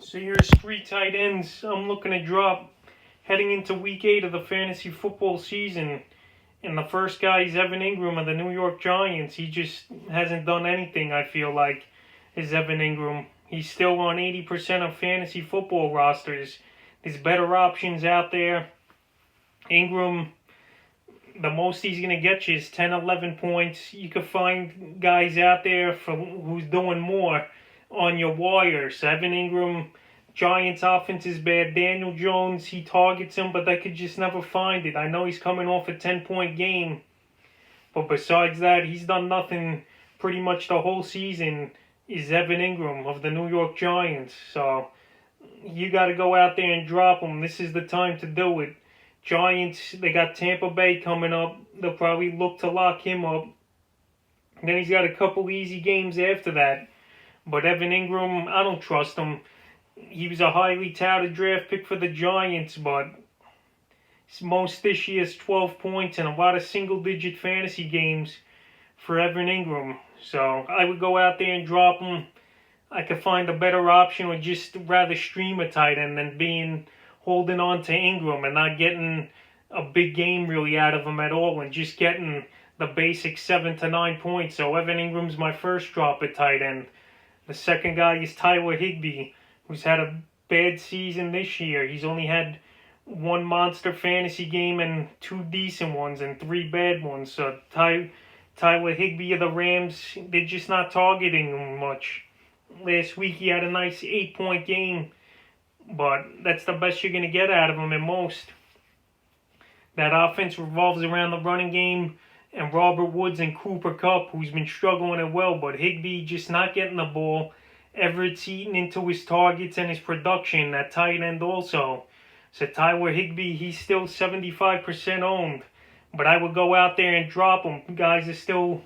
So here's three tight ends I'm looking to drop heading into week 8 of the fantasy football season. And the first guy is Evan Engram of the New York Giants. He just hasn't done anything, I feel like, is Evan Engram. He's still on 80% of fantasy football rosters. There's better options out there. Engram, the most he's going to get you is 10, 11 points. You can find guys out there who's doing more on your wires. Evan Engram, Giants offense is bad. Daniel Jones, he targets him, but they could just never find it. I know he's coming off a 10-point game, but besides that, he's done nothing pretty much the whole season. Is Evan Engram of the New York Giants. So you got to go out there and drop him. This is the time to do it. Giants, they got Tampa Bay coming up. They'll probably look to lock him up. And then he's got a couple easy games after that. But Evan Engram, I don't trust him. He was a highly touted draft pick for the Giants, but most this year is 12 points and a lot of single-digit fantasy games for Evan Engram. So I would go out there and drop him. I could find a better option or just rather stream a tight end than holding on to Engram and not getting a big game really out of him at all and just getting the basic 7 to 9 points. So Evan Ingram's my first drop at tight end. The second guy is Tyler Higbee, who's had a bad season this year. He's only had one monster fantasy game and 2 decent ones and 3 bad ones. So Tyler Higbee of the Rams, they're just not targeting him much. Last week he had a nice 8-point game, but that's the best you're going to get out of him at most. That offense revolves around the running game and Robert Woods and Cooper Kupp, who's been struggling as well, but Higbee just not getting the ball. Everett's eating into his targets and his production, that tight end also. So Tyler Higbee, he's still 75% owned. But I would go out there and drop him. Guys are still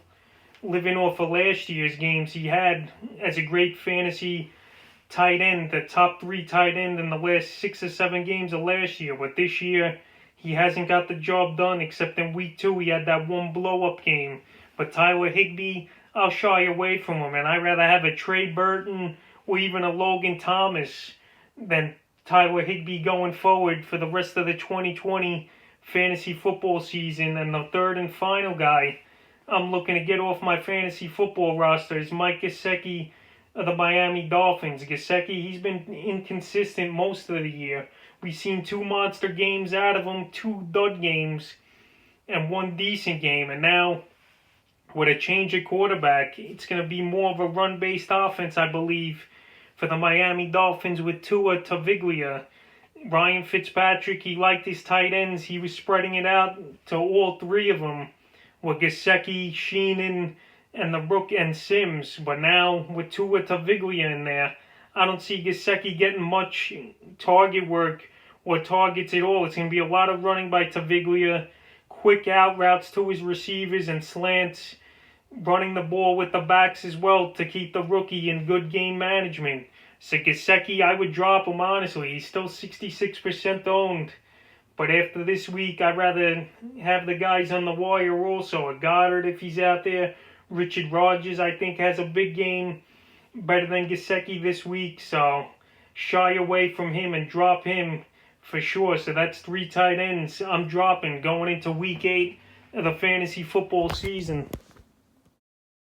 living off of last year's games he had as a great fantasy tight end, the top 3 tight end in the last 6 or 7 games of last year. But this year, he hasn't got the job done, except in week 2 he had that one blow-up game. But Tyler Higbee, I'll shy away from him, and I'd rather have a Trey Burton or even a Logan Thomas than Tyler Higbee going forward for the rest of the 2020 fantasy football season. And the third and final guy I'm looking to get off my fantasy football roster is Mike Gesicki of the Miami Dolphins. Gesicki, he's been inconsistent most of the year. We've seen 2 monster games out of him, 2 dud games, and 1 decent game. And now, with a change of quarterback, it's going to be more of a run-based offense, I believe, for the Miami Dolphins with Tua Tagovailoa. Ryan Fitzpatrick, he liked his tight ends. He was spreading it out to all 3 of them, with Gesicki, Sheenan, and the Rook and Sims. But now, with Tua Tagovailoa in there, I don't see Gesicki getting much target work or targets at all. It's going to be a lot of running by Tagovailoa, quick out routes to his receivers and slants, running the ball with the backs as well to keep the rookie in good game management. So Gesicki, I would drop him, honestly. He's still 66% owned. But after this week, I'd rather have the guys on the wire also. A Goddard, if he's out there. Richard Rodgers, I think, has a big game. Better than Gesicki this week. So shy away from him and drop him for sure. So that's 3 tight ends I'm dropping going into week 8 of the fantasy football season.